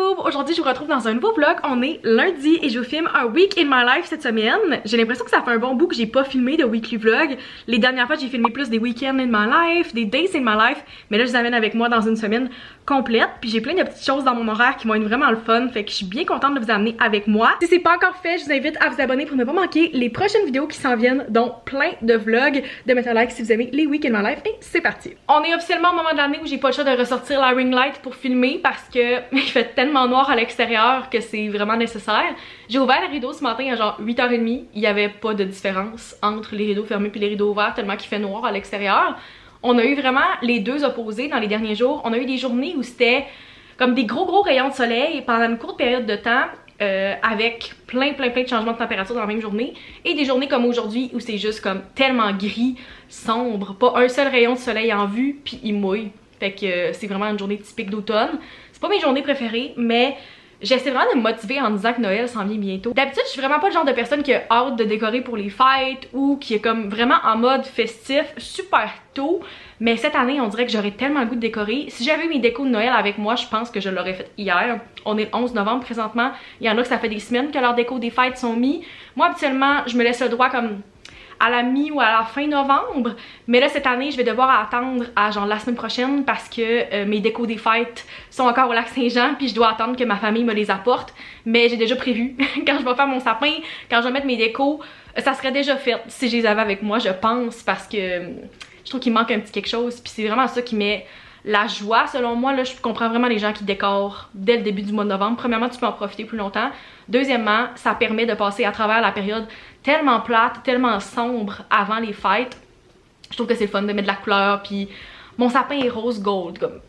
YouTube! Aujourd'hui je vous retrouve dans un nouveau vlog. On est lundi et je vous filme un week in my life cette semaine. J'ai l'impression que ça fait un bon bout que j'ai pas filmé de weekly vlog. Les dernières fois j'ai filmé plus des week-ends in my life, des days in my life. Mais là je vous amène avec moi dans une semaine complète. Puis j'ai plein de petites choses dans mon horaire qui vont être vraiment le fun. Fait que je suis bien contente de vous amener avec moi. Si c'est pas encore fait, je vous invite à vous abonner pour ne pas manquer les prochaines vidéos qui s'en viennent, dont plein de vlogs, de mettre un like si vous aimez les week in my life. Et c'est parti! On est officiellement au moment de l'année où j'ai pas le choix de ressortir la ring light pour filmer parce que il fait tellement noir à l'extérieur que c'est vraiment nécessaire. J'ai ouvert les rideaux ce matin à genre 8h30. Il y avait pas de différence entre les rideaux fermés puis les rideaux ouverts tellement qu'il fait noir à l'extérieur. On a eu vraiment les deux opposés dans les derniers jours. On a eu des journées où c'était comme des gros rayons de soleil pendant une courte période de temps avec plein de changements de température dans la même journée. Et des journées comme aujourd'hui où c'est juste comme tellement gris, sombre, pas un seul rayon de soleil en vue puis il mouille. Fait que c'est vraiment une journée typique d'automne. C'est pas mes journées préférées, mais j'essaie vraiment de me motiver en disant que Noël s'en vient bientôt. D'habitude, je suis vraiment pas le genre de personne qui a hâte de décorer pour les fêtes ou qui est comme vraiment en mode festif super tôt. Mais cette année, on dirait que j'aurais tellement le goût de décorer. Si j'avais eu mes décos de Noël avec moi, je pense que je l'aurais fait hier. On est le 11 novembre présentement. Il y en a que ça fait des semaines que leurs décos des fêtes sont mis. Moi, habituellement, je me laisse le droit comme à la mi ou à la fin novembre, mais là cette année je vais devoir attendre à genre la semaine prochaine parce que mes décos des fêtes sont encore au lac Saint-Jean puis je dois attendre que ma famille me les apporte, mais j'ai déjà prévu quand je vais faire mon sapin, quand je vais mettre mes décos, ça serait déjà fait si je les avais avec moi je pense parce que je trouve qu'il manque un petit quelque chose puis c'est vraiment ça qui met la joie selon moi. Là je comprends vraiment les gens qui décorent dès le début du mois de novembre. Premièrement tu peux en profiter plus longtemps, deuxièmement ça permet de passer à travers la période tellement plate, tellement sombre avant les fêtes. Je trouve que c'est le fun de mettre de la couleur puis mon sapin est rose gold comme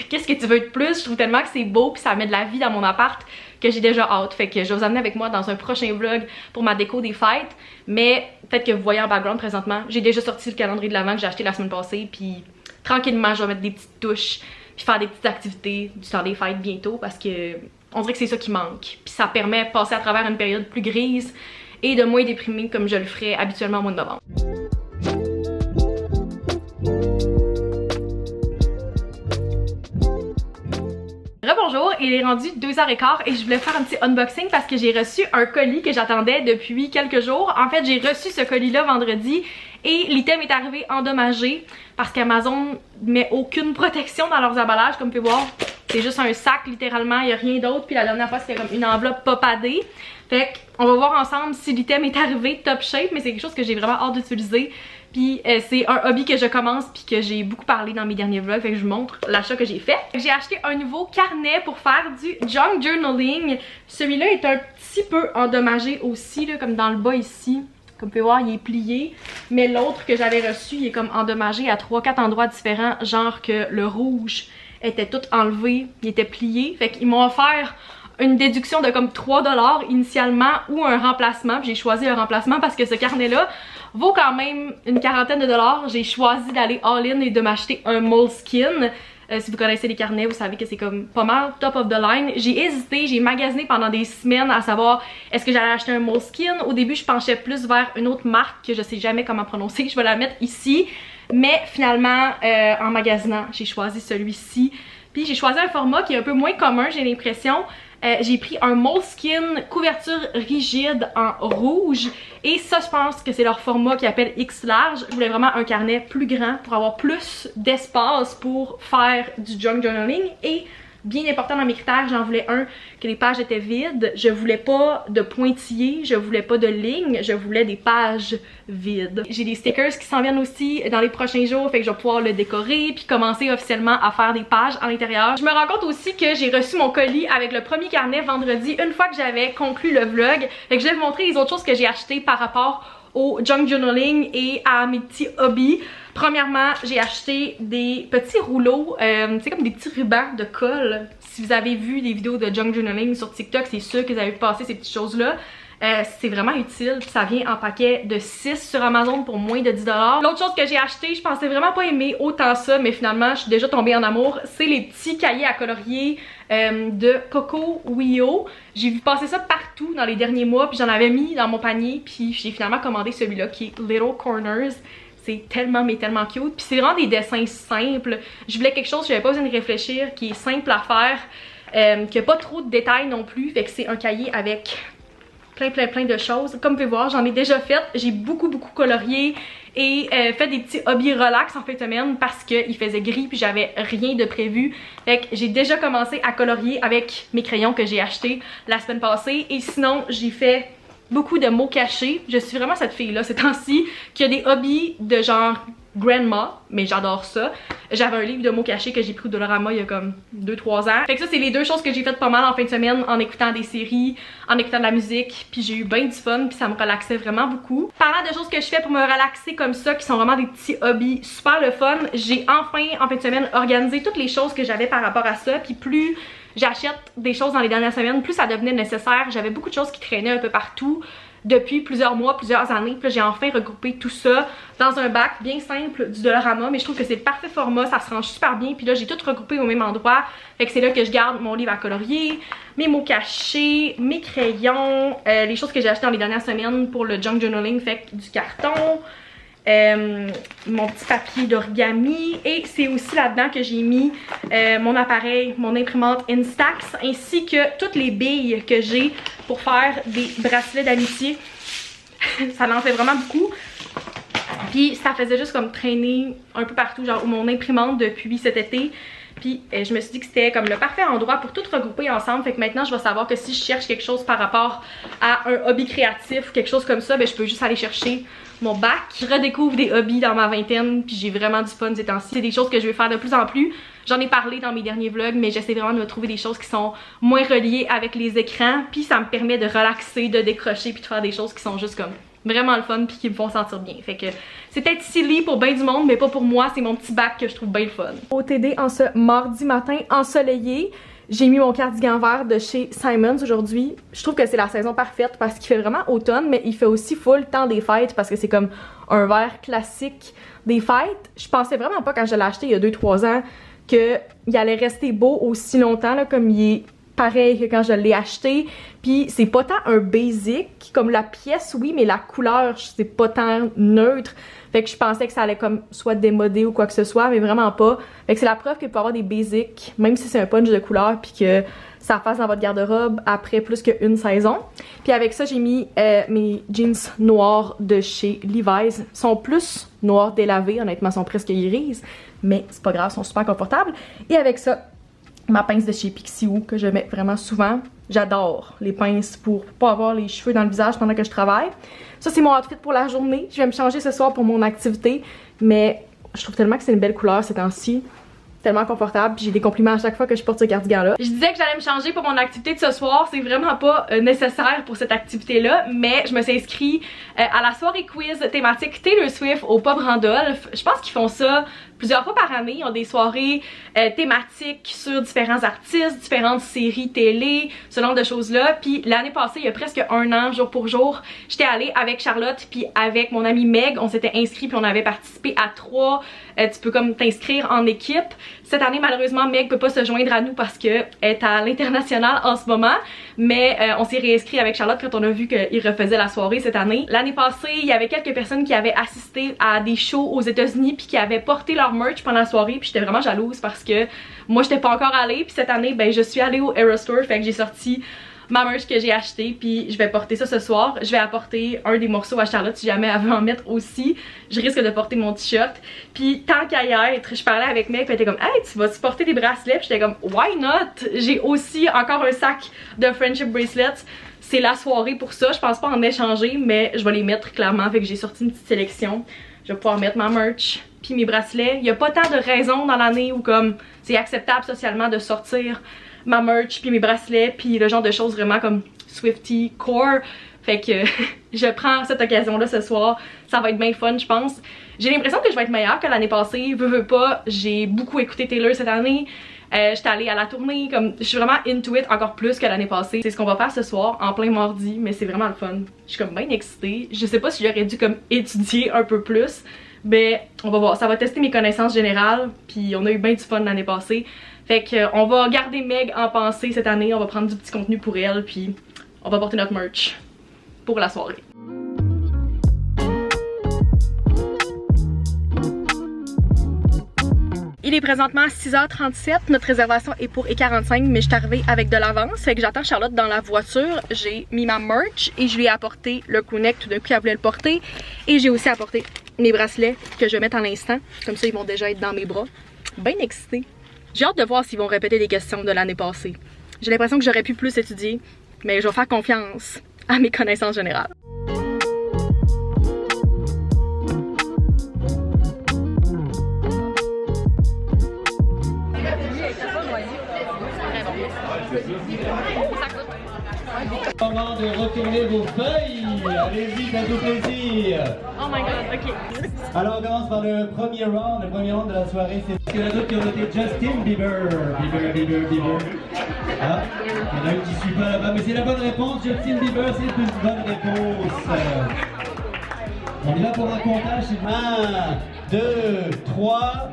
qu'est-ce que tu veux de plus? Je trouve tellement que c'est beau puis ça met de la vie dans mon appart que j'ai déjà hâte. Fait que je vais vous amener avec moi dans un prochain vlog pour ma déco des fêtes. Mais peut-être que vous voyez en background présentement, j'ai déjà sorti le calendrier de l'Avent que j'ai acheté la semaine passée puis tranquillement je vais mettre des petites touches puis faire des petites activités du temps des fêtes bientôt parce que on dirait que c'est ça qui manque. Puis ça permet de passer à travers une période plus grise et de moins déprimée comme je le ferais habituellement au mois de novembre. Rebonjour, il est rendu 2h15 et je voulais faire un petit unboxing parce que j'ai reçu un colis que j'attendais depuis quelques jours. En fait, j'ai reçu ce colis-là vendredi et l'item est arrivé endommagé parce qu'Amazon met aucune protection dans leurs emballages, comme vous pouvez voir. C'est juste un sac littéralement, il n'y a rien d'autre. Puis la dernière fois, c'était comme une enveloppe popadée. Fait qu'on va voir ensemble si l'item est arrivé top shape, mais c'est quelque chose que j'ai vraiment hâte d'utiliser. Puis c'est un hobby que je commence puis que j'ai beaucoup parlé dans mes derniers vlogs, fait que je vous montre l'achat que j'ai fait. J'ai acheté un nouveau carnet pour faire du junk journaling. Celui-là est un petit peu endommagé aussi, là, comme dans le bas ici. Comme vous pouvez voir, il est plié. Mais l'autre que j'avais reçu, il est comme endommagé à 3-4 endroits différents, genre que le rouge était tout enlevé, il était plié. Fait qu'ils m'ont offert une déduction de comme 3$ initialement ou un remplacement. J'ai choisi un remplacement parce que ce carnet-là vaut quand même une quarantaine de dollars. J'ai choisi d'aller all-in et de m'acheter un Moleskine. Si vous connaissez les carnets, vous savez que c'est comme pas mal top of the line. J'ai hésité, j'ai magasiné pendant des semaines à savoir est-ce que j'allais acheter un Moleskine. Au début, je penchais plus vers une autre marque que je sais jamais comment prononcer. Je vais la mettre ici. Mais finalement, en magasinant, j'ai choisi celui-ci. Puis j'ai choisi un format qui est un peu moins commun, j'ai l'impression. J'ai pris un Moleskine couverture rigide en rouge et ça je pense que c'est leur format qui appelle X large. Je voulais vraiment un carnet plus grand pour avoir plus d'espace pour faire du junk journaling et bien important dans mes critères, j'en voulais un que les pages étaient vides, je voulais pas de pointillés, je voulais pas de lignes, je voulais des pages vides. J'ai des stickers qui s'en viennent aussi dans les prochains jours, fait que je vais pouvoir le décorer puis commencer officiellement à faire des pages à l'intérieur. Je me rends compte aussi que j'ai reçu mon colis avec le premier carnet vendredi une fois que j'avais conclu le vlog, fait que je vais vous montrer les autres choses que j'ai achetées par rapport au junk journaling et à mes petits hobbies. Premièrement, j'ai acheté des petits rouleaux, c'est comme des petits rubans de colle. Si vous avez vu des vidéos de junk journaling sur TikTok, c'est sûr que vous avez passé ces petites choses-là. C'est vraiment utile, ça vient en paquet de 6 sur Amazon pour moins de 10$. L'autre chose que j'ai acheté, je pensais vraiment pas aimer autant ça, mais finalement je suis déjà tombée en amour, c'est les petits cahiers à colorier de Coco Wio. J'ai vu passer ça partout dans les derniers mois, puis j'en avais mis dans mon panier, puis j'ai finalement commandé celui-là qui est Little Corners. C'est tellement mais tellement cute, puis c'est vraiment des dessins simples. Je voulais quelque chose, j'avais pas besoin de réfléchir, qui est simple à faire. qui a pas trop de détails non plus, fait que c'est un cahier avec plein de choses. Comme vous pouvez voir, j'en ai déjà fait, j'ai beaucoup colorié et fait des petits hobbies relax en fin de semaine parce qu'il faisait gris puis j'avais rien de prévu. Fait que j'ai déjà commencé à colorier avec mes crayons que j'ai achetés la semaine passée et sinon j'ai fait beaucoup de mots cachés. Je suis vraiment cette fille là ces temps-ci qui a des hobbies de genre grandma, mais j'adore ça. J'avais un livre de mots cachés que j'ai pris au Dollarama il y a comme 2-3 ans. Fait que ça c'est les deux choses que j'ai faites pas mal en fin de semaine en écoutant des séries, en écoutant de la musique, puis j'ai eu bien du fun, puis ça me relaxait vraiment beaucoup. Parlant de choses que je fais pour me relaxer comme ça, qui sont vraiment des petits hobbies super le fun, j'ai enfin en fin de semaine organisé toutes les choses que j'avais par rapport à ça, puis plus j'achète des choses dans les dernières semaines, plus ça devenait nécessaire. J'avais beaucoup de choses qui traînaient un peu partout depuis plusieurs mois, plusieurs années. Puis là, j'ai enfin regroupé tout ça dans un bac bien simple du Dollarama, mais je trouve que c'est le parfait format, ça se range super bien. Puis là, j'ai tout regroupé au même endroit. Fait que c'est là que je garde mon livre à colorier, mes mots cachés, mes crayons, les choses que j'ai achetées dans les dernières semaines pour le junk journaling, fait que du carton, mon petit papier d'origami, et c'est aussi là-dedans que j'ai mis mon appareil, mon imprimante Instax, ainsi que toutes les billes que j'ai pour faire des bracelets d'amitié. Ça en fait vraiment beaucoup. Puis ça faisait juste comme traîner un peu partout, genre mon imprimante depuis cet été. Puis je me suis dit que c'était comme le parfait endroit pour tout regrouper ensemble. Fait que maintenant je vais savoir que si je cherche quelque chose par rapport à un hobby créatif ou quelque chose comme ça, ben je peux juste aller chercher mon bac. Je redécouvre des hobbies dans ma vingtaine, puis j'ai vraiment du fun ces temps-ci. C'est des choses que je vais faire de plus en plus. J'en ai parlé dans mes derniers vlogs, mais j'essaie vraiment de me trouver des choses qui sont moins reliées avec les écrans. Puis ça me permet de relaxer, de décrocher, puis de faire des choses qui sont juste comme vraiment le fun puis qui me font sentir bien. Fait que c'est peut-être silly pour bien du monde, mais pas pour moi. C'est mon petit bac que je trouve bien le fun. OTD en ce mardi matin ensoleillé. J'ai mis mon cardigan vert de chez Simons aujourd'hui. Je trouve que c'est la saison parfaite parce qu'il fait vraiment automne, mais il fait aussi full temps des fêtes parce que c'est comme un vert classique des fêtes. Je pensais vraiment pas quand je l'ai acheté il y a 2-3 ans qu'il allait rester beau aussi longtemps là, comme il est pareil que quand je l'ai acheté. Puis c'est pas tant un basic, comme la pièce oui, mais la couleur c'est pas tant neutre. Fait que je pensais que ça allait comme soit démodé ou quoi que ce soit, mais vraiment pas. Fait que c'est la preuve qu'il peut y avoir des basics, même si c'est un punch de couleur, puis que ça passe dans votre garde-robe après plus qu'une saison. Puis avec ça, j'ai mis mes jeans noirs de chez Levi's. Ils sont plus noirs délavés, honnêtement, ils sont presque iris, mais c'est pas grave, ils sont super confortables. Et avec ça, ma pince de chez Pixiou que je mets vraiment souvent. J'adore les pinces pour pas avoir les cheveux dans le visage pendant que je travaille. Ça, c'est mon outfit pour la journée. Je vais me changer ce soir pour mon activité, mais je trouve tellement que c'est une belle couleur ces temps-ci. Tellement confortable, puis j'ai des compliments à chaque fois que je porte ce cardigan-là. Je disais que j'allais me changer pour mon activité de ce soir, c'est vraiment pas nécessaire pour cette activité-là, mais je me suis inscrite à la soirée quiz thématique Taylor Swift au Pub Randolph. Je pense qu'ils font ça plusieurs fois par année. Ils ont des soirées thématiques sur différents artistes, différentes séries télé, ce genre de choses-là. Puis l'année passée, il y a presque un an, jour pour jour, j'étais allée avec Charlotte puis avec mon amie Meg. On s'était inscrits puis on avait participé à 3. Tu peux comme t'inscrire en équipe. Cette année, malheureusement, Meg peut pas se joindre à nous parce qu'elle est à l'international en ce moment. Mais on s'est réinscrit avec Charlotte quand on a vu qu'il refaisait la soirée cette année. L'année passée, il y avait quelques personnes qui avaient assisté à des shows aux États-Unis puis qui avaient porté leur merch pendant la soirée, puis j'étais vraiment jalouse parce que moi j'étais pas encore allée, puis cette année ben je suis allée au Eras Tour, fait que j'ai sorti ma merch que j'ai acheté, puis je vais porter ça ce soir. Je vais apporter un des morceaux à Charlotte si jamais elle veut en mettre aussi. Je risque de porter mon t-shirt. Puis tant qu'à y être, je parlais avec Meg, puis elle était comme hey, tu vas-tu porter des bracelets? Puis j'étais comme why not? J'ai aussi encore un sac de friendship bracelets. C'est la soirée pour ça, je pense pas en échanger, mais je vais les mettre clairement, fait que j'ai sorti une petite sélection. Je vais pouvoir mettre ma merch puis mes bracelets. Il n'y a pas tant de raisons dans l'année où comme c'est acceptable socialement de sortir ma merch puis mes bracelets puis le genre de choses vraiment comme Swiftie core. Fait que je prends cette occasion là ce soir. Ça va être bien fun je pense. J'ai l'impression que je vais être meilleure que l'année passée. Veux pas, j'ai beaucoup écouté Taylor cette année. J'étais allée à la tournée, comme je suis vraiment into it encore plus que l'année passée. C'est ce qu'on va faire ce soir en plein mardi, mais c'est vraiment le fun. Je suis comme bien excitée. Je sais pas si j'aurais dû comme étudier un peu plus, mais on va voir. Ça va tester mes connaissances générales, puis on a eu bien du fun l'année passée. Fait que on va garder Meg en pensée cette année, on va prendre du petit contenu pour elle, puis on va porter notre merch pour la soirée. Il est présentement 6h37, notre réservation est pour 1h45, mais je suis arrivée avec de l'avance, fait que j'attends Charlotte dans la voiture. J'ai mis ma merch et je lui ai apporté le crew-neck, tout d'un coup elle voulait le porter. Et j'ai aussi apporté mes bracelets que je vais mettre à l'instant, comme ça ils vont déjà être dans mes bras. Bien excitée. J'ai hâte de voir s'ils vont répéter des questions de l'année passée. J'ai l'impression que j'aurais pu plus étudier, mais je vais faire confiance à mes connaissances générales. Moment de retourner vos feuilles. Allez-y, faites-vous plaisir. Oh my god, ok. Alors on commence par le premier round. Le premier round de la soirée, c'est qu'il y en a d'autres qui ont noté Justin Bieber. Bieber. Ah, il y en a une qui suit pas là-bas, mais c'est la bonne réponse. Justin Bieber, c'est une bonne réponse. On y va pour un comptage. 1, 2, 3.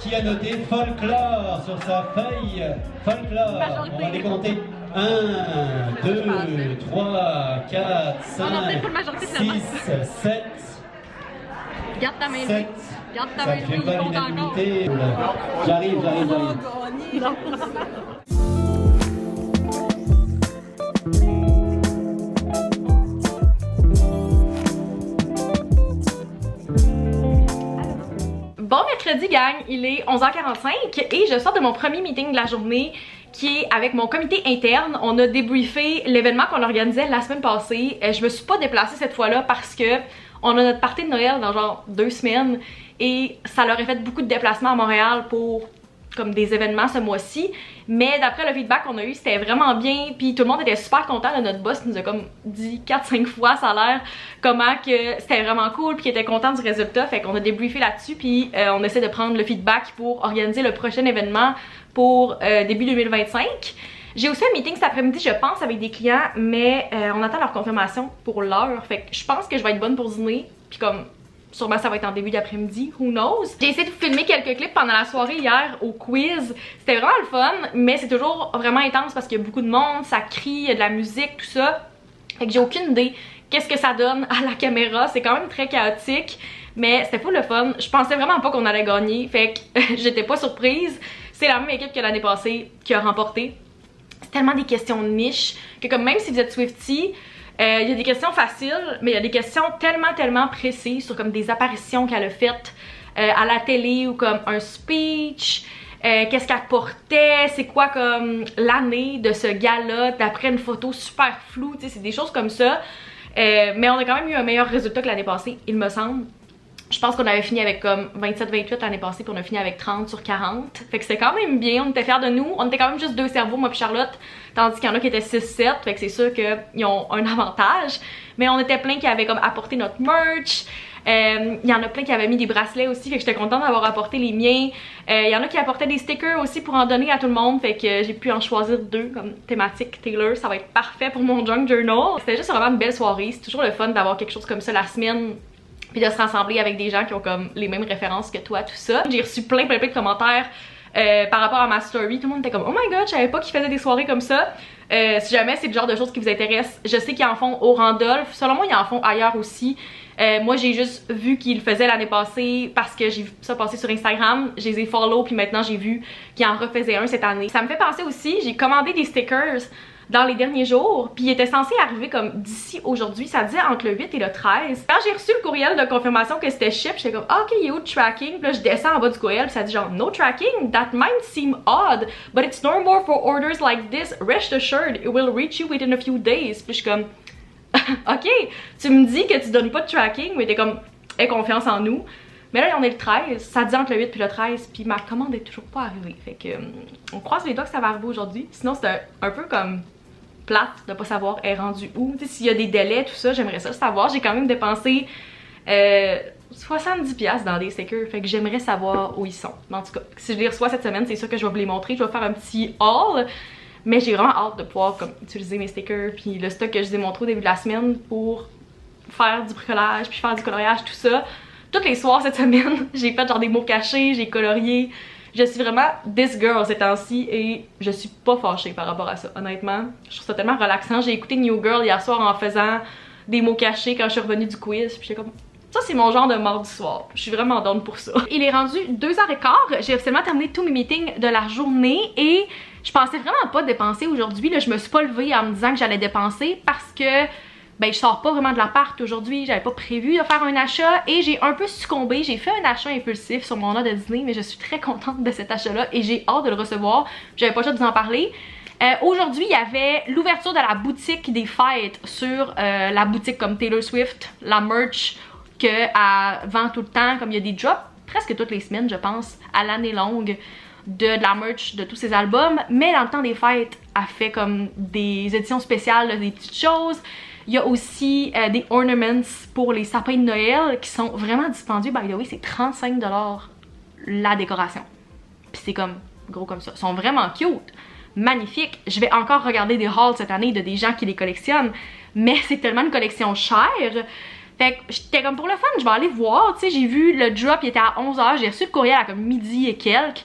Qui a noté folklore sur sa feuille? Folklore. On va les compter. 1, 2, 3, 4, 5, 6, 7. Garde ta main. 7. Garde ta Ça main. fait pas l'unanimité. J'arrive. Bon mercredi gang, il est 11h45 et je sors de mon premier meeting de la journée qui est avec mon comité interne. On a débriefé l'événement qu'on organisait la semaine passée. Je me suis pas déplacée cette fois-là parce que on a notre party de Noël dans genre 2 semaines et ça leur a fait beaucoup de déplacements à Montréal pour comme des événements ce mois-ci, mais d'après le feedback qu'on a eu, c'était vraiment bien, puis tout le monde était super content. Notre boss nous a comme dit 4-5 fois, ça a l'air, comment que c'était vraiment cool, puis qu'il était content du résultat, fait qu'on a débriefé là-dessus, puis on essaie de prendre le feedback pour organiser le prochain événement pour début 2025. J'ai aussi un meeting cet après-midi, je pense, avec des clients, mais on attend leur confirmation pour l'heure, fait que je pense que je vais être bonne pour dîner, puis comme sûrement ça va être en début d'après-midi, who knows. J'ai essayé de filmer quelques clips pendant la soirée hier au quiz. C'était vraiment le fun, mais c'est toujours vraiment intense parce qu'il y a beaucoup de monde, ça crie, il y a de la musique, tout ça. Fait que j'ai aucune idée qu'est-ce que ça donne à la caméra. C'est quand même très chaotique, mais c'était full le fun. Je pensais vraiment pas qu'on allait gagner, fait que j'étais pas surprise. C'est la même équipe que l'année passée qui a remporté. C'est tellement des questions de niche que comme même si vous êtes Swiftie, il y a des questions faciles, mais il y a des questions tellement précises sur comme des apparitions qu'elle a faites à la télé ou comme un speech, qu'est-ce qu'elle portait, c'est quoi comme l'année de ce gars-là d'après une photo super floue, tu sais, c'est des choses comme ça. Mais on a quand même eu un meilleur résultat que l'année passée, il me semble. Je pense qu'on avait fini avec comme 27-28 l'année passée, puis on a fini avec 30 sur 40. Fait que c'était quand même bien, on était fiers de nous. On était quand même juste 2 cerveaux, moi puis Charlotte, tandis qu'il y en a qui étaient 6-7, fait que c'est sûr qu'ils ont un avantage. Mais on était plein qui avaient comme apporté notre merch. Il y en a plein qui avaient mis des bracelets aussi, fait que j'étais contente d'avoir apporté les miens. Il y en a qui apportaient des stickers aussi pour en donner à tout le monde, fait que j'ai pu en choisir 2 comme thématique Taylor. Ça va être parfait pour mon junk journal. C'était juste vraiment une belle soirée, c'est toujours le fun d'avoir quelque chose comme ça la semaine, puis de se rassembler avec des gens qui ont comme les mêmes références que toi, tout ça. J'ai reçu plein de commentaires par rapport à ma story. Tout le monde était comme oh my god, je savais pas qu'ils faisaient des soirées comme ça. Si jamais c'est le genre de choses qui vous intéressent, je sais qu'ils en font au Randolph. Selon moi, ils en font ailleurs aussi. Moi, j'ai juste vu qu'ils le faisaient l'année passée parce que j'ai vu ça passer sur Instagram. Je les ai follow, puis maintenant j'ai vu qu'ils en refaisaient un cette année. Ça me fait penser aussi, j'ai commandé des stickers dans les derniers jours, puis il était censé arriver comme d'ici aujourd'hui, ça disait entre le 8 et le 13. Quand j'ai reçu le courriel de confirmation que c'était ship, j'étais comme ah, ok, il est où le tracking? Puis là je descends en bas du courriel, puis ça dit genre no tracking, that might seem odd, but it's normal for orders like this, rest assured it will reach you within a few days. Puis je suis comme ok, tu me dis que tu donnes pas de tracking, mais t'es comme aie confiance en nous. Mais là on est le 13, ça dit entre le 8 puis le 13, puis ma commande est toujours pas arrivée. Fait que on croise les doigts que ça va arriver aujourd'hui. Sinon c'est un peu comme plate de pas savoir est rendu où. Tu sais, s'il y a des délais, tout ça, j'aimerais ça savoir. J'ai quand même dépensé 70$ dans des stickers, fait que j'aimerais savoir où ils sont. Mais en tout cas, si je les reçois cette semaine, c'est sûr que je vais vous les montrer. Je vais faire un petit haul, mais j'ai vraiment hâte de pouvoir comme utiliser mes stickers puis le stock que je vous ai montré au début de la semaine pour faire du bricolage puis faire du coloriage, tout ça. Tous les soirs cette semaine, j'ai fait genre des mots cachés, j'ai colorié. Je suis vraiment this girl ces temps-ci et je suis pas fâchée par rapport à ça, honnêtement. Je trouve ça tellement relaxant. J'ai écouté New Girl hier soir en faisant des mots cachés quand je suis revenue du quiz, puis j'étais comme Ça, c'est mon genre de mardi soir. Je suis vraiment down pour ça. Il est rendu 2h15. J'ai officiellement terminé tous mes meetings de la journée et je pensais vraiment pas dépenser aujourd'hui. Là, je me suis pas levée en me disant que j'allais dépenser parce que ben, je sors pas vraiment de l'appart aujourd'hui. J'avais pas prévu de faire un achat et j'ai un peu succombé. J'ai fait un achat impulsif sur mon heure de dîner, mais je suis très contente de cet achat-là et j'ai hâte de le recevoir. J'avais pas le choix de vous en parler. Aujourd'hui, il y avait l'ouverture de la boutique des fêtes sur la boutique comme Taylor Swift, la merch qu'elle vend tout le temps, comme il y a des drops presque toutes les semaines, je pense, à l'année longue de la merch de tous ses albums. Mais dans le temps des fêtes, elle fait comme des éditions spéciales, là, des petites choses. Il y a aussi des ornaments pour les sapins de Noël qui sont vraiment dispendieux. By the way, c'est 35$ la décoration. Puis c'est comme gros comme ça. Ils sont vraiment cute. Magnifique. Je vais encore regarder des hauls cette année de des gens qui les collectionnent, mais c'est tellement une collection chère. Fait que j'étais comme pour le fun, je vais aller voir, tu sais, j'ai vu le drop, il était à 11h, j'ai reçu le courriel à comme midi et quelques.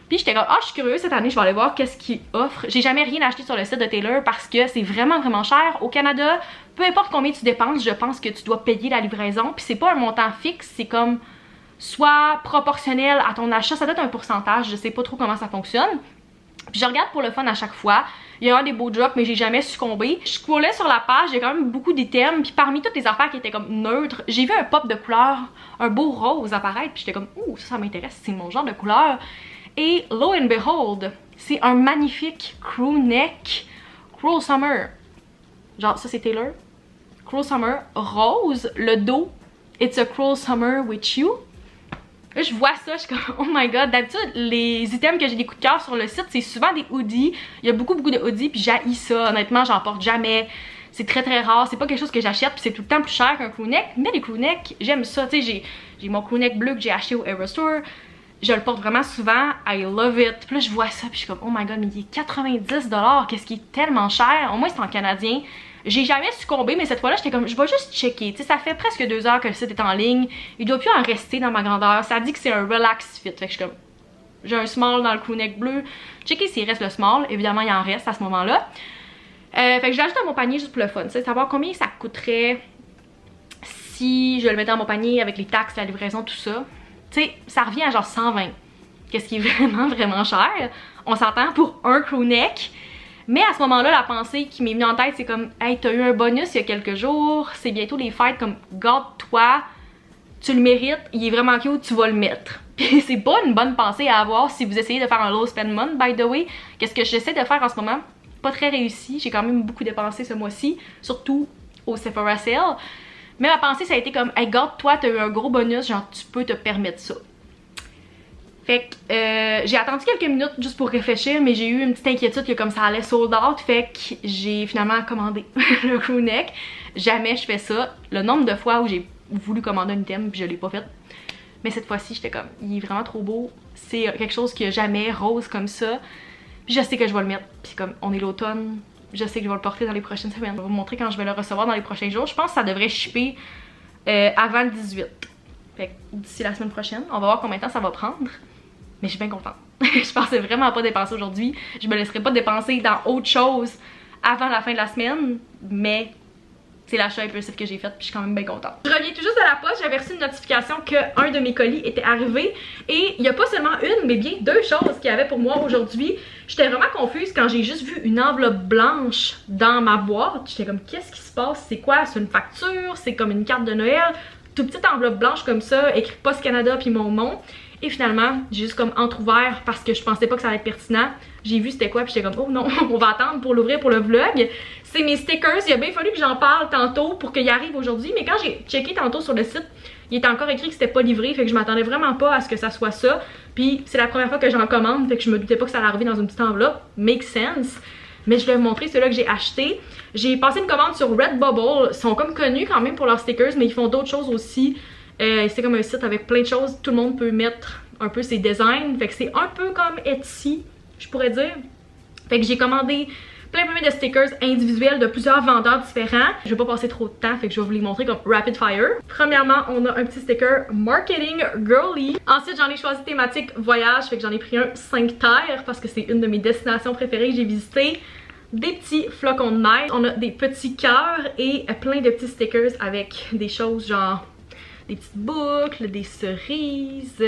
Puis j'étais comme, ah, je suis curieuse cette année, je vais aller voir qu'est-ce qu'ils offrent. J'ai jamais rien acheté sur le site de Taylor parce que c'est vraiment cher. Au Canada, peu importe combien tu dépenses, je pense que tu dois payer la livraison. Puis c'est pas un montant fixe, c'est comme soit proportionnel à ton achat, ça doit être un pourcentage, je sais pas trop comment ça fonctionne. Puis je regarde pour le fun à chaque fois. Il y a des beaux drops, mais j'ai jamais succombé. Je scrollais sur la page, il y a quand même beaucoup d'items. Puis parmi toutes les affaires qui étaient comme neutres, j'ai vu un pop de couleur, un beau rose apparaître. Puis j'étais comme, ouh, ça m'intéresse, c'est mon genre de couleur. Et lo and behold, c'est un magnifique crew neck, Cruel Summer. Genre, ça c'est Taylor. Cruel Summer, rose, le dos, it's a cruel summer with you. Là, je vois ça, je suis comme, oh my god. D'habitude, les items que j'ai des coups de cœur sur le site, c'est souvent des hoodies. Il y a beaucoup de hoodies, puis j'haïs ça. Honnêtement, j'en porte jamais. C'est très rare. C'est pas quelque chose que j'achète, puis c'est tout le temps plus cher qu'un crewneck. Mais les crewnecks, j'aime ça. Tu sais, j'ai mon crewneck bleu que j'ai acheté au Aerostore. Je le porte vraiment souvent. I love it. Puis là, je vois ça, puis je suis comme, oh my god, mais il est 90$. Qu'est-ce qui est tellement cher? Au moins, c'est en canadien. J'ai jamais succombé, mais cette fois-là, j'étais comme, je vais juste checker. Tu sais, ça fait presque 2 heures que le site est en ligne. Il doit plus en rester dans ma grandeur. Ça dit que c'est un relax fit. Fait que je suis comme, j'ai un small dans le crewneck bleu. Checker s'il reste le small. Évidemment, il en reste à ce moment-là. Fait que je l'ajoute dans mon panier juste pour le fun. Tu sais, savoir combien ça coûterait si je le mettais dans mon panier avec les taxes, la livraison, tout ça. Tu sais, ça revient à genre 120. Qu'est-ce qui est vraiment cher. On s'entend pour un crewneck. Mais à ce moment-là, la pensée qui m'est venue en tête, c'est comme, hey, t'as eu un bonus il y a quelques jours, c'est bientôt les fêtes, comme, garde-toi, tu le mérites, il est vraiment cute, tu vas le mettre. Puis c'est pas une bonne pensée à avoir si vous essayez de faire un low spend month, by the way. Qu'est-ce que j'essaie de faire en ce moment? Pas très réussi, j'ai quand même beaucoup dépensé ce mois-ci, surtout au Sephora Sale. Mais ma pensée, ça a été comme, hey, garde-toi, t'as eu un gros bonus, genre, tu peux te permettre ça. Fait que j'ai attendu quelques minutes juste pour réfléchir, mais j'ai eu une petite inquiétude que comme ça allait sold out, fait que j'ai finalement commandé le crewneck. Jamais je fais ça. Le nombre de fois où j'ai voulu commander un item puis je l'ai pas fait. Mais cette fois-ci, j'étais comme, il est vraiment trop beau. C'est quelque chose qui a jamais rose comme ça. Puis je sais que je vais le mettre. Puis comme on est l'automne, je sais que je vais le porter dans les prochaines semaines. Je vais vous montrer quand je vais le recevoir dans les prochains jours. Je pense que ça devrait shipper avant le 18. Fait que d'ici la semaine prochaine, on va voir combien de temps ça va prendre. Mais je suis bien contente. Je pensais vraiment pas dépenser aujourd'hui. Je me laisserai pas dépenser dans autre chose avant la fin de la semaine. Mais c'est l'achat impulsif que j'ai fait puis je suis quand même bien contente. Je reviens tout juste de la poste. J'avais reçu une notification qu'un de mes colis était arrivé. Et il n'y a pas seulement une, mais bien 2 choses qu'il y avait pour moi aujourd'hui. J'étais vraiment confuse quand j'ai juste vu une enveloppe blanche dans ma boîte. J'étais comme, qu'est-ce qui se passe? C'est quoi? C'est une facture? C'est comme une carte de Noël? Toute petite enveloppe blanche comme ça, écrit Post Canada puis mon nom. Et finalement, j'ai juste comme entrouvert parce que je pensais pas que ça allait être pertinent. J'ai vu c'était quoi puis j'étais comme, oh non, on va attendre pour l'ouvrir pour le vlog. C'est mes stickers, il a bien fallu que j'en parle tantôt pour qu'il arrive aujourd'hui. Mais quand j'ai checké tantôt sur le site, il était encore écrit que c'était pas livré. Fait que je m'attendais vraiment pas à ce que ça soit ça. Puis c'est la première fois que j'en commande, fait que je me doutais pas que ça allait arriver dans une petite enveloppe. Make sense. Mais je vais vous montrer ceux-là que j'ai acheté. J'ai passé une commande sur Redbubble. Ils sont comme connus quand même pour leurs stickers, mais ils font d'autres choses aussi. C'est comme un site avec plein de choses, tout le monde peut mettre un peu ses designs, fait que c'est un peu comme Etsy, je pourrais dire. Fait que j'ai commandé plein de stickers individuels de plusieurs vendeurs différents. Je vais pas passer trop de temps, fait que je vais vous les montrer comme rapid fire. Premièrement, on a un petit sticker Marketing Girly. Ensuite, j'en ai choisi thématique voyage, fait que j'en ai pris un 5 terres parce que c'est une de mes destinations préférées que j'ai visitées. Des petits flocons de neige, on a des petits cœurs et plein de petits stickers avec des choses genre des petites boucles, des cerises,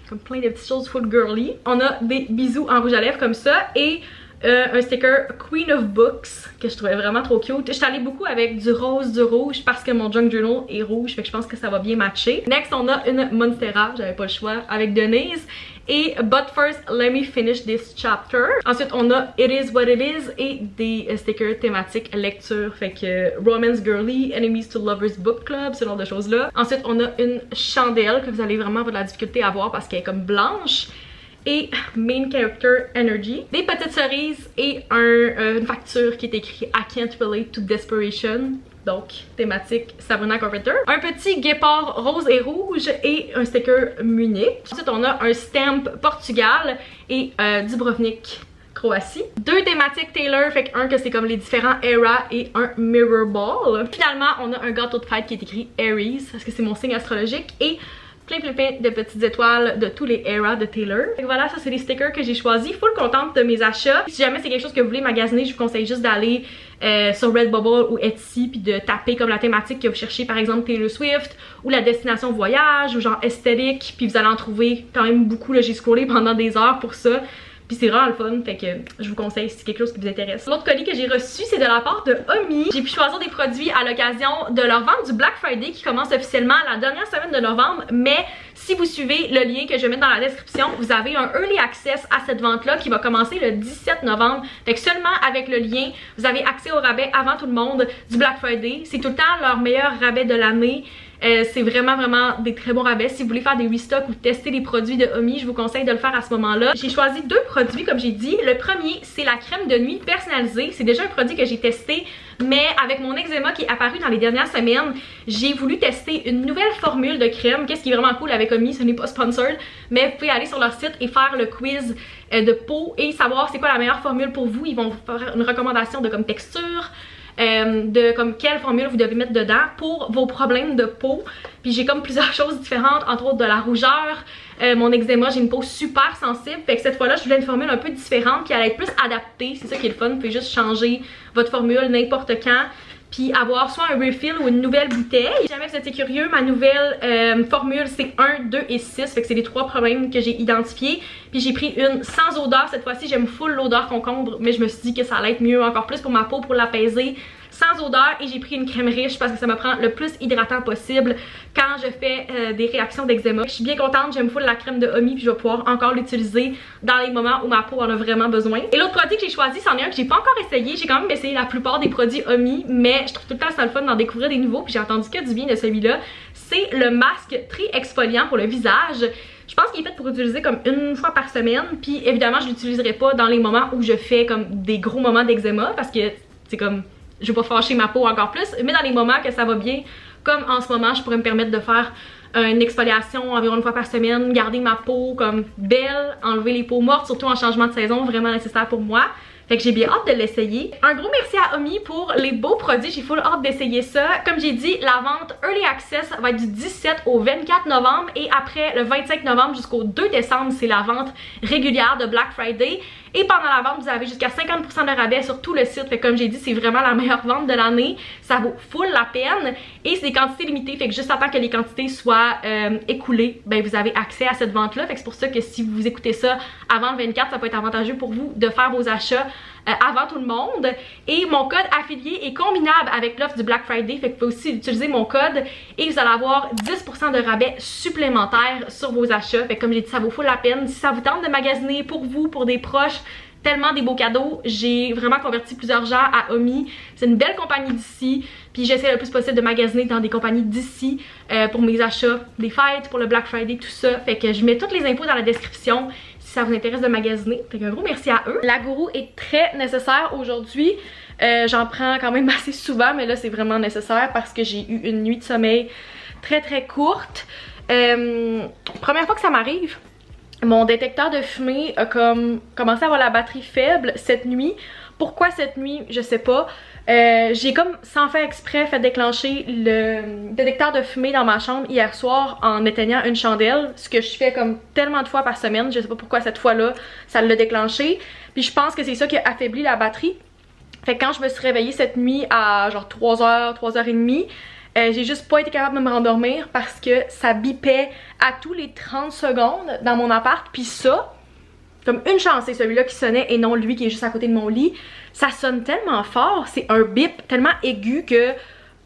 comme plein de petites choses full girly. On a des bisous en rouge à lèvres comme ça et un sticker Queen of Books que je trouvais vraiment trop cute. Je suis allée beaucoup avec du rose, du rouge parce que mon junk journal est rouge, fait que je pense que ça va bien matcher. Next, on a une Monstera, j'avais pas le choix, avec Denise. Et But First, Let Me Finish This Chapter. Ensuite, on a It Is What It Is et des stickers thématiques lecture. Fait que Romance Girly, Enemies to Lovers Book Club, ce genre de choses-là. Ensuite, on a une chandelle que vous allez vraiment avoir de la difficulté à voir parce qu'elle est comme blanche. Et Main Character Energy, des petites cerises et une facture qui est écrite I Can't Relate to Desperation, donc thématique Sabrina Carpenter. Un petit guépard rose et rouge et un sticker Munich. Ensuite on a un stamp Portugal et Dubrovnik Croatie. Deux thématiques Taylor, fait qu'un que c'est comme les différents era et un mirror ball. Finalement on a un gâteau de fête qui est écrit Aries parce que c'est mon signe astrologique et plein de petites étoiles de tous les eras de Taylor. Et voilà, ça c'est les stickers que j'ai choisis. Full contente de mes achats. Si jamais c'est quelque chose que vous voulez magasiner, je vous conseille juste d'aller sur Redbubble ou Etsy puis de taper comme la thématique que vous cherchez, par exemple Taylor Swift ou la destination voyage ou genre esthétique, puis vous allez en trouver quand même beaucoup. J'ai scrollé pendant des heures pour ça. Puis c'est vraiment le fun, fait que je vous conseille si c'est quelque chose qui vous intéresse. L'autre colis que j'ai reçu, c'est de la part de Omi. J'ai pu choisir des produits à l'occasion de leur vente du Black Friday qui commence officiellement la dernière semaine de novembre. Mais si vous suivez le lien que je vais mettre dans la description, vous avez un early access à cette vente-là qui va commencer le 17 novembre. Fait que seulement avec le lien, vous avez accès au rabais avant tout le monde du Black Friday. C'est tout le temps leur meilleur rabais de l'année. C'est vraiment des très bons rabais. Si vous voulez faire des restocks ou tester les produits de Omi, je vous conseille de le faire à ce moment-là. J'ai choisi deux produits comme j'ai dit. Le premier, c'est la crème de nuit personnalisée. C'est déjà un produit que j'ai testé, mais avec mon eczéma qui est apparu dans les dernières semaines, j'ai voulu tester une nouvelle formule de crème. Qu'est-ce qui est vraiment cool avec Omi, ce n'est pas sponsored, mais vous pouvez aller sur leur site et faire le quiz de peau et savoir c'est quoi la meilleure formule pour vous. Ils vont vous faire une recommandation de comme texture, de comme quelle formule vous devez mettre dedans pour vos problèmes de peau. Puis j'ai comme plusieurs choses différentes, entre autres de la rougeur, mon eczéma, j'ai une peau super sensible, fait que cette fois là je voulais une formule un peu différente qui allait être plus adaptée. C'est ça qui est le fun, vous pouvez juste changer votre formule n'importe quand puis avoir soit un refill ou une nouvelle bouteille. Si jamais vous êtes curieux, ma nouvelle formule c'est 1, 2 et 6, fait que c'est les 3 problèmes que j'ai identifiés. Puis j'ai pris une sans odeur cette fois-ci, j'aime full l'odeur concombre, mais je me suis dit que ça allait être mieux encore plus pour ma peau pour l'apaiser. Sans odeur, et j'ai pris une crème riche parce que ça me prend le plus hydratant possible quand je fais des réactions d'eczéma. Je suis bien contente, j'aime full la crème de Omi puis je vais pouvoir encore l'utiliser dans les moments où ma peau en a vraiment besoin. Et l'autre produit que j'ai choisi, c'en est un que j'ai pas encore essayé. J'ai quand même essayé la plupart des produits Omi, mais je trouve tout le temps ça le fun d'en découvrir des nouveaux puis j'ai entendu que du bien de celui-là. C'est le masque tri-exfoliant pour le visage. Je pense qu'il est fait pour utiliser comme une fois par semaine, puis évidemment je l'utiliserai pas dans les moments où je fais comme des gros moments d'eczéma parce que c'est comme je vais pas fâcher ma peau encore plus, mais dans les moments que ça va bien, comme en ce moment, je pourrais me permettre de faire une exfoliation environ une fois par semaine, garder ma peau comme belle, enlever les peaux mortes, surtout en changement de saison, vraiment nécessaire pour moi. Fait que j'ai bien hâte de l'essayer. Un gros merci à Omi pour les beaux produits, j'ai full hâte d'essayer ça. Comme j'ai dit, la vente Early Access va être du 17 au 24 novembre et après le 25 novembre jusqu'au 2 décembre, c'est la vente régulière de Black Friday. Et pendant la vente, vous avez jusqu'à 50% de rabais sur tout le site. Fait que comme j'ai dit, c'est vraiment la meilleure vente de l'année. Ça vaut full la peine. Et c'est des quantités limitées. Fait que juste avant que les quantités soient écoulées, ben vous avez accès à cette vente-là. Fait que c'est pour ça que si vous écoutez ça avant le 24, ça peut être avantageux pour vous de faire vos achats avant tout le monde. Et mon code affilié est combinable avec l'offre du Black Friday. Fait que vous pouvez aussi utiliser mon code et vous allez avoir 10% de rabais supplémentaire sur vos achats. Fait que comme j'ai dit, ça vaut full la peine. Si ça vous tente de magasiner pour vous, pour des proches, tellement des beaux cadeaux. J'ai vraiment converti plusieurs gens à Omi. C'est une belle compagnie d'ici. Puis j'essaie le plus possible de magasiner dans des compagnies d'ici pour mes achats, des fêtes, pour le Black Friday, tout ça. Fait que je mets toutes les infos dans la description si ça vous intéresse de magasiner. Fait qu'un gros merci à eux. La gourou est très nécessaire aujourd'hui. J'en prends quand même assez souvent, mais là c'est vraiment nécessaire parce que j'ai eu une nuit de sommeil très courte. Première fois que ça m'arrive, mon détecteur de fumée a comme commencé à avoir la batterie faible cette nuit. Pourquoi cette nuit? Je sais pas. J'ai comme sans faire exprès fait déclencher le détecteur de fumée dans ma chambre hier soir en éteignant une chandelle. Ce que je fais comme tellement de fois par semaine. Je sais pas pourquoi cette fois-là ça l'a déclenché. Puis je pense que c'est ça qui a affaibli la batterie. Fait que quand je me suis réveillée cette nuit à genre 3h, 3h30, J'ai juste pas été capable de me rendormir parce que ça bipait à tous les 30 secondes dans mon appart. Puis ça, comme une chance, c'est celui-là qui sonnait et non lui qui est juste à côté de mon lit. Ça sonne tellement fort, c'est un bip tellement aigu que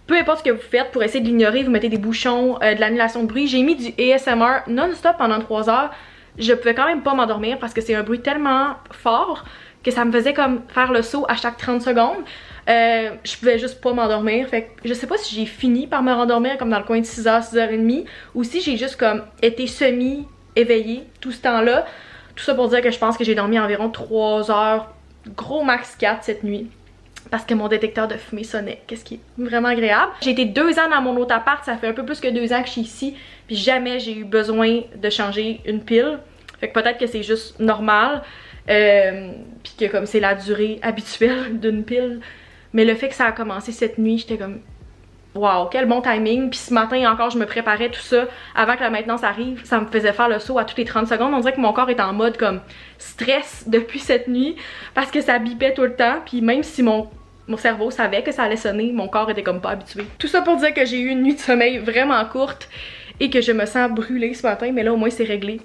peu importe ce que vous faites pour essayer de l'ignorer, vous mettez des bouchons, de l'annulation de bruit. J'ai mis du ASMR non-stop pendant 3 heures. Je pouvais quand même pas m'endormir parce que c'est un bruit tellement fort que ça me faisait comme faire le saut à chaque 30 secondes. Je pouvais juste pas m'endormir. Fait que je sais pas si j'ai fini par me rendormir comme dans le coin de 6h, 6h30 ou si j'ai juste comme été semi-éveillée tout ce temps-là. Tout ça pour dire que je pense que j'ai dormi environ 3 heures, gros max 4 cette nuit. Parce que mon détecteur de fumée sonnait, qu'est-ce qui est vraiment agréable. J'ai été 2 ans dans mon autre appart, ça fait un peu plus que 2 ans que je suis ici. Puis jamais j'ai eu besoin de changer une pile. Fait que peut-être que c'est juste normal. Puis que comme c'est la durée habituelle d'une pile. Mais le fait que ça a commencé cette nuit, j'étais comme wow, quel bon timing. Puis ce matin encore, je me préparais tout ça avant que la maintenance arrive. Ça me faisait faire le saut à toutes les 30 secondes. On dirait que mon corps est en mode comme stress depuis cette nuit parce que ça bipait tout le temps. Puis même si mon cerveau savait que ça allait sonner, mon corps était comme pas habitué. Tout ça pour dire que j'ai eu une nuit de sommeil vraiment courte et que je me sens brûlée ce matin. Mais là au moins c'est réglé.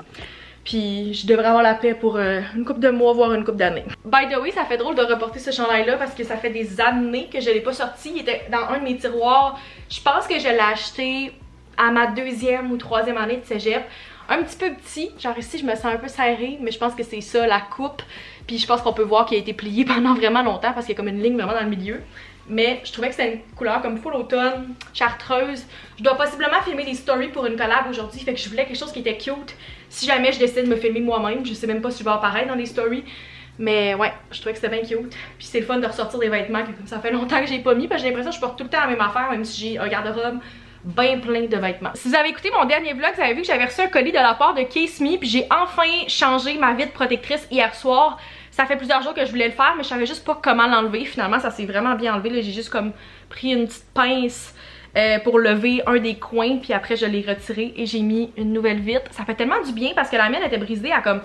Puis je devrais avoir la paix pour une couple de mois, voire une couple d'années. By the way, ça fait drôle de reporter ce chandail-là parce que ça fait des années que je l'ai pas sorti. Il était dans un de mes tiroirs. Je pense que je l'ai acheté à ma 2e ou 3e année de cégep. Un petit peu petit, genre ici je me sens un peu serrée, mais je pense que c'est ça, la coupe. Puis je pense qu'on peut voir qu'il a été plié pendant vraiment longtemps parce qu'il y a comme une ligne vraiment dans le milieu. Mais je trouvais que c'était une couleur comme full automne, chartreuse. Je dois possiblement filmer des stories pour une collab aujourd'hui, fait que je voulais quelque chose qui était cute. Si jamais je décide de me filmer moi-même, je sais même pas si je vais apparaître dans les stories. Mais ouais, je trouvais que c'était bien cute. Puis c'est le fun de ressortir des vêtements que comme ça fait longtemps que j'ai pas mis. Parce que j'ai l'impression que je porte tout le temps la même affaire, même si j'ai un garde-robe bien plein de vêtements. Si vous avez écouté mon dernier vlog, vous avez vu que j'avais reçu un colis de la part de Case Me. Puis j'ai enfin changé ma vitre protectrice hier soir. Ça fait plusieurs jours que je voulais le faire, mais je savais juste pas comment l'enlever. Finalement, ça s'est vraiment bien enlevé. J'ai juste comme pris une petite pince pour lever un des coins, puis après je l'ai retiré et j'ai mis une nouvelle vitre. Ça fait tellement du bien parce que la mienne était brisée à comme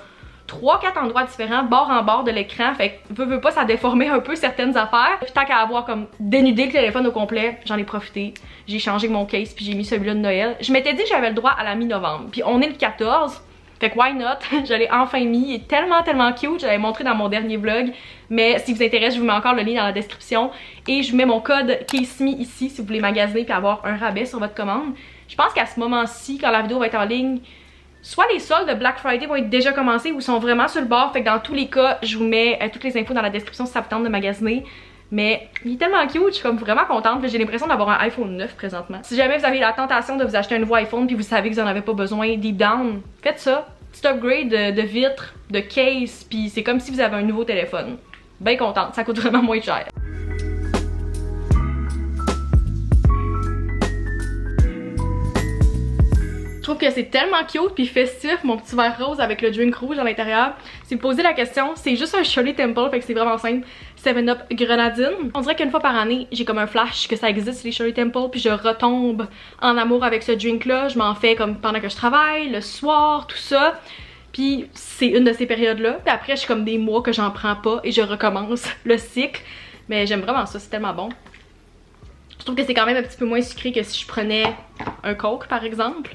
3-4 endroits différents, bord en bord de l'écran. Fait que veut pas, ça déformait un peu certaines affaires. Puis tant qu'à avoir comme dénudé le téléphone au complet, j'en ai profité. J'ai changé mon case puis j'ai mis celui-là de Noël. Je m'étais dit que j'avais le droit à la mi-novembre. Puis on est le 14. Fait que why not? Je l'ai enfin mis, il est tellement cute, je l'avais montré dans mon dernier vlog, mais si vous intéresse, je vous mets encore le lien dans la description et je vous mets mon code CASEME ici si vous voulez magasiner puis avoir un rabais sur votre commande. Je pense qu'à ce moment-ci, quand la vidéo va être en ligne, soit les soldes de Black Friday vont être déjà commencés ou sont vraiment sur le bord, fait que dans tous les cas, je vous mets toutes les infos dans la description si ça vous tente de magasiner. Mais il est tellement cute, je suis comme vraiment contente. J'ai l'impression d'avoir un iPhone 9 présentement. Si jamais vous avez la tentation de vous acheter un nouveau iPhone puis vous savez que vous en avez pas besoin deep down, faites ça. Petit upgrade de vitre, de case, puis c'est comme si vous avez un nouveau téléphone. Bien contente, ça coûte vraiment moins cher. Je trouve que c'est tellement cute puis festif, mon petit verre rose avec le drink rouge à l'intérieur. Si vous posez la question, c'est juste un Shirley Temple, fait que c'est vraiment simple. 7-Up grenadine. On dirait qu'une fois par année, j'ai comme un flash que ça existe les Shirley Temple, puis je retombe en amour avec ce drink là. Je m'en fais comme pendant que je travaille, le soir, tout ça. Puis c'est une de ces périodes là. Puis après, je suis comme des mois que j'en prends pas et je recommence le cycle. Mais j'aime vraiment ça, c'est tellement bon. Je trouve que c'est quand même un petit peu moins sucré que si je prenais un Coke par exemple.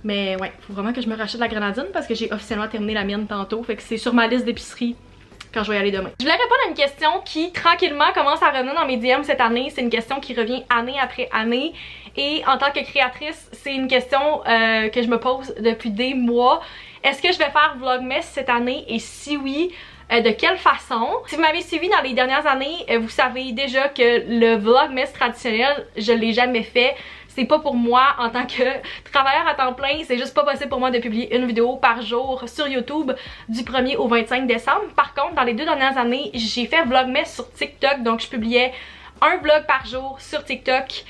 Mais ouais, faut vraiment que je me rachète la grenadine parce que j'ai officiellement terminé la mienne tantôt. Fait que c'est sur ma liste d'épicerie quand je vais y aller demain. Je voulais répondre à une question qui tranquillement commence à revenir dans mes DM cette année. C'est une question qui revient année après année. Et en tant que créatrice, c'est une question que je me pose depuis des mois. Est-ce que je vais faire Vlogmas cette année? Et si oui, de quelle façon? Si vous m'avez suivi dans les dernières années, vous savez déjà que le Vlogmas traditionnel, je l'ai jamais fait. C'est pas pour moi en tant que travailleur à temps plein, c'est juste pas possible pour moi de publier une vidéo par jour sur YouTube du 1er au 25 décembre. Par contre, dans les 2 dernières années, j'ai fait Vlogmas sur TikTok, donc je publiais un vlog par jour sur TikTok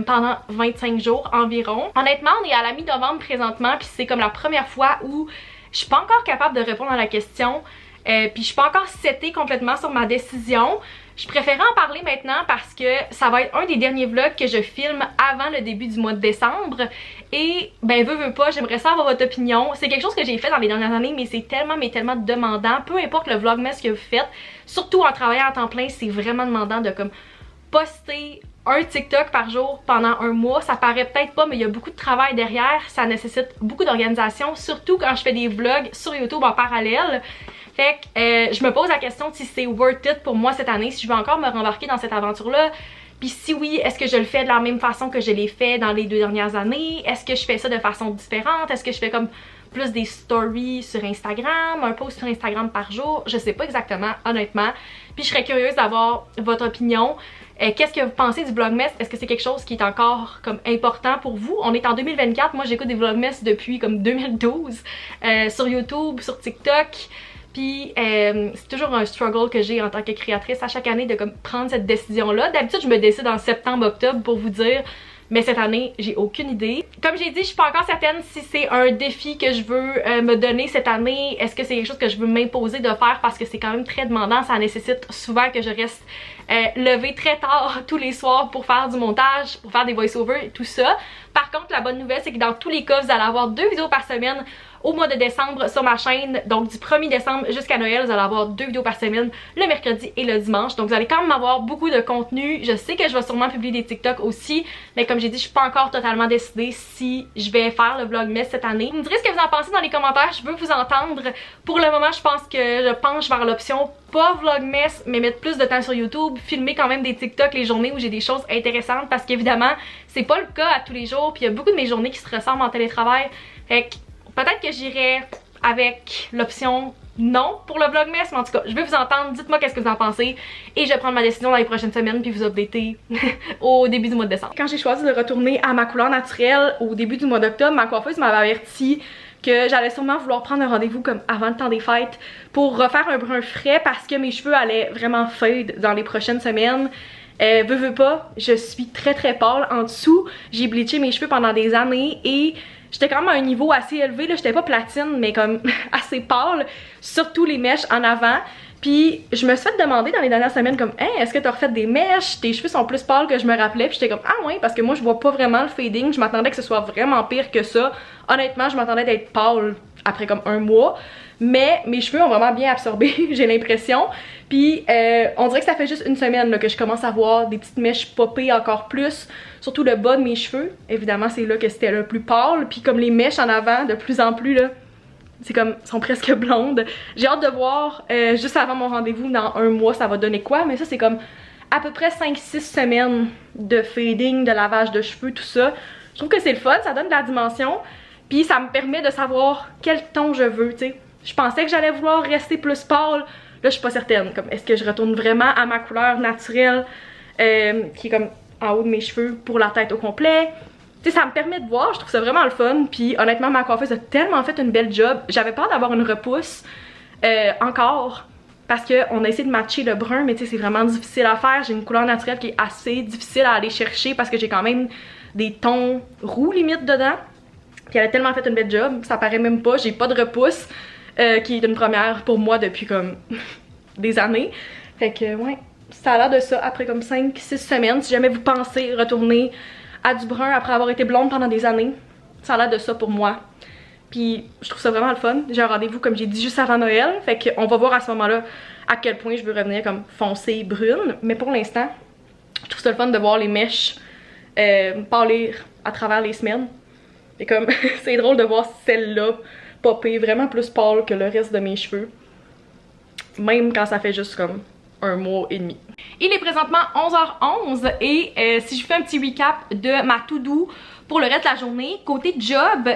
pendant 25 jours environ. Honnêtement, on est à la mi-novembre présentement, puis c'est comme la première fois où je suis pas encore capable de répondre à la question, puis je suis pas encore setée complètement sur ma décision. Je préférais en parler maintenant parce que ça va être un des derniers vlogs que je filme avant le début du mois de décembre. Et ben veux pas, j'aimerais savoir votre opinion. C'est quelque chose que j'ai fait dans les dernières années, mais c'est tellement demandant. Peu importe le vlogmas que vous faites, surtout en travaillant à temps plein, c'est vraiment demandant de comme poster un TikTok par jour pendant un mois, ça paraît peut-être pas, mais il y a beaucoup de travail derrière, ça nécessite beaucoup d'organisation, surtout quand je fais des vlogs sur YouTube en parallèle. Fait que je me pose la question si c'est worth it pour moi cette année, si je veux encore me rembarquer dans cette aventure-là. Puis si oui, est-ce que je le fais de la même façon que je l'ai fait dans les 2 dernières années? Est-ce que je fais ça de façon différente? Est-ce que je fais comme plus des stories sur Instagram, un post sur Instagram par jour? Je sais pas exactement, honnêtement. Puis je serais curieuse d'avoir votre opinion. Qu'est-ce que vous pensez du Vlogmas? Est-ce que c'est quelque chose qui est encore comme important pour vous? On est en 2024, moi j'écoute des Vlogmas depuis comme 2012 sur YouTube, sur TikTok. Puis c'est toujours un struggle que j'ai en tant que créatrice à chaque année de comme prendre cette décision-là. D'habitude, je me décide en septembre-octobre pour vous dire, mais cette année, j'ai aucune idée. Comme j'ai dit, je suis pas encore certaine si c'est un défi que je veux me donner cette année. Est-ce que c'est quelque chose que je veux m'imposer de faire parce que c'est quand même très demandant. Ça nécessite souvent que je reste levée très tard tous les soirs pour faire du montage, pour faire des voice-overs et tout ça. Par contre, la bonne nouvelle, c'est que dans tous les cas, vous allez avoir 2 vidéos par semaine au mois de décembre sur ma chaîne. Donc du 1er décembre jusqu'à Noël, vous allez avoir 2 vidéos par semaine le mercredi et le dimanche. Donc vous allez quand même avoir beaucoup de contenu. Je sais que je vais sûrement publier des TikTok aussi, mais comme j'ai dit, je suis pas encore totalement décidée si je vais faire le Vlogmas cette année. Vous me direz ce que vous en pensez dans les commentaires, je veux vous entendre. Pour le moment, je pense que je penche vers l'option pas Vlogmas, mais mettre plus de temps sur YouTube, filmer quand même des TikTok les journées où j'ai des choses intéressantes, parce qu'évidemment, c'est pas le cas à tous les jours, puis il y a beaucoup de mes journées qui se ressemblent en télétravail. Fait que peut-être que j'irai avec l'option non pour le Vlogmas, mais en tout cas, je vais vous entendre, dites-moi qu'est-ce que vous en pensez et je vais prendre ma décision dans les prochaines semaines puis vous updater au début du mois de décembre. Quand j'ai choisi de retourner à ma couleur naturelle au début du mois d'octobre, ma coiffeuse m'avait averti que j'allais sûrement vouloir prendre un rendez-vous comme avant le temps des fêtes pour refaire un brun frais parce que mes cheveux allaient vraiment fade dans les prochaines semaines. Veux pas, je suis très pâle en dessous, j'ai bleaché mes cheveux pendant des années et j'étais quand même à un niveau assez élevé, là, j'étais pas platine mais comme assez pâle, surtout les mèches en avant. Puis je me suis fait demander dans les dernières semaines comme hey, est-ce que t'as refait des mèches? Tes cheveux sont plus pâles que je me rappelais. Puis j'étais comme ah ouais, parce que moi je vois pas vraiment le fading, je m'attendais que ce soit vraiment pire que ça. Honnêtement, je m'attendais d'être pâle après comme un mois. Mais mes cheveux ont vraiment bien absorbé, j'ai l'impression. Puis on dirait que ça fait juste une semaine là, que je commence à voir des petites mèches popper encore plus. Surtout le bas de mes cheveux. Évidemment, c'est là que c'était le plus pâle. Puis comme les mèches en avant, de plus en plus là, c'est comme, sont presque blondes. J'ai hâte de voir juste avant mon rendez-vous dans un mois ça va donner quoi. Mais ça c'est comme à peu près 5-6 semaines de fading, de lavage de cheveux, tout ça. Je trouve que c'est le fun, ça donne de la dimension. Puis ça me permet de savoir quel ton je veux, tu sais. Je pensais que j'allais vouloir rester plus pâle. Là, je suis pas certaine. Comme, est-ce que je retourne vraiment à ma couleur naturelle qui est comme en haut de mes cheveux pour la tête au complet? Tu sais, ça me permet de voir. Je trouve ça vraiment le fun. Puis honnêtement, ma coiffeuse a tellement fait une belle job. J'avais peur d'avoir une repousse encore parce qu'on a essayé de matcher le brun, mais tu sais, c'est vraiment difficile à faire. J'ai une couleur naturelle qui est assez difficile à aller chercher parce que j'ai quand même des tons roux limite dedans. Puis elle a tellement fait une belle job, ça paraît même pas. J'ai pas de repousse. Qui est une première pour moi depuis comme des années. Fait que ouais, ça a l'air de ça après comme 5-6 semaines. Si jamais vous pensez retourner à du brun après avoir été blonde pendant des années, ça a l'air de ça pour moi. Puis je trouve ça vraiment le fun. J'ai un rendez-vous comme j'ai dit juste avant Noël. Fait qu'on va voir à ce moment-là à quel point je veux revenir comme foncée brune. Mais pour l'instant, je trouve ça le fun de voir les mèches pâlir à travers les semaines. Et comme c'est drôle de voir celle-là popper vraiment plus pâle que le reste de mes cheveux. Même quand ça fait juste comme un mois et demi. Il est présentement 11h11 et si je fais un petit recap de ma to-do pour le reste de la journée, côté job,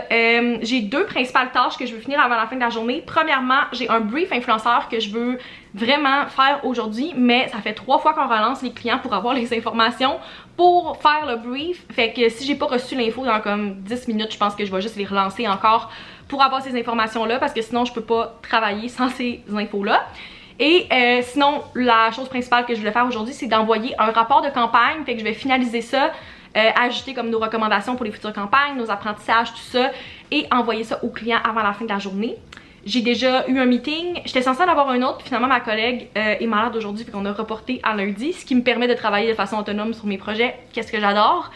j'ai 2 principales tâches que je veux finir avant la fin de la journée. Premièrement, j'ai un brief influenceur que je veux vraiment faire aujourd'hui, mais ça fait 3 fois qu'on relance les clients pour avoir les informations pour faire le brief. Fait que si j'ai pas reçu l'info dans comme 10 minutes, je pense que je vais juste les relancer encore pour avoir ces informations-là parce que sinon je peux pas travailler sans ces infos-là. Et sinon, la chose principale que je voulais faire aujourd'hui, c'est d'envoyer un rapport de campagne. Fait que je vais finaliser ça, ajouter comme nos recommandations pour les futures campagnes, nos apprentissages, tout ça, et envoyer ça aux clients avant la fin de la journée. J'ai déjà eu un meeting, j'étais censée en avoir un autre, puis finalement ma collègue est malade aujourd'hui, fait qu'on a reporté à lundi, ce qui me permet de travailler de façon autonome sur mes projets, qu'est-ce que j'adore.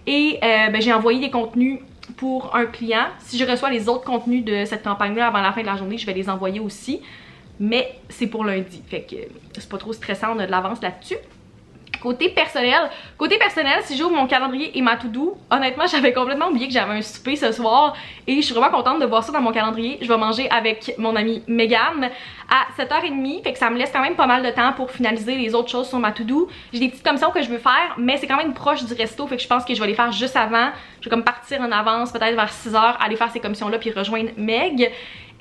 Et j'ai envoyé des contenus pour un client. Si je reçois les autres contenus de cette campagne-là avant la fin de la journée, je vais les envoyer aussi. Mais c'est pour lundi, fait que c'est pas trop stressant, on a de l'avance là-dessus. côté personnel, si j'ouvre mon calendrier et ma to-do, honnêtement j'avais complètement oublié que j'avais un souper ce soir et je suis vraiment contente de voir ça dans mon calendrier. Je vais manger avec mon amie Megan à 7h30, fait que ça me laisse quand même pas mal de temps pour finaliser les autres choses sur ma to-do. J'ai des petites commissions que je veux faire, mais c'est quand même proche du resto, fait que je pense que je vais les faire juste avant. Je vais comme partir en avance, peut-être vers 6h, aller faire ces commissions là puis rejoindre Meg.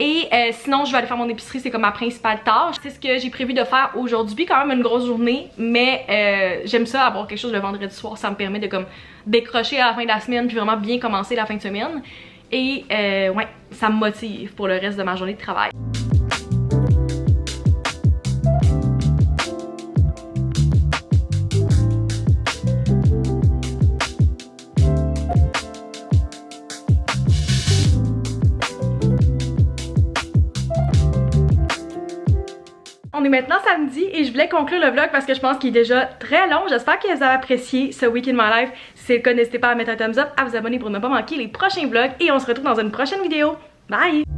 Et sinon je vais aller faire mon épicerie, c'est comme ma principale tâche. C'est ce que j'ai prévu de faire aujourd'hui, quand même une grosse journée, mais j'aime ça avoir quelque chose le vendredi soir, ça me permet de comme décrocher à la fin de la semaine puis vraiment bien commencer la fin de semaine. Et ouais, ça me motive pour le reste de ma journée de travail. On est maintenant samedi et je voulais conclure le vlog parce que je pense qu'il est déjà très long. J'espère que vous avez apprécié ce Week in My Life. Si c'est le cas, n'hésitez pas à mettre un thumbs up, à vous abonner pour ne pas manquer les prochains vlogs et on se retrouve dans une prochaine vidéo. Bye!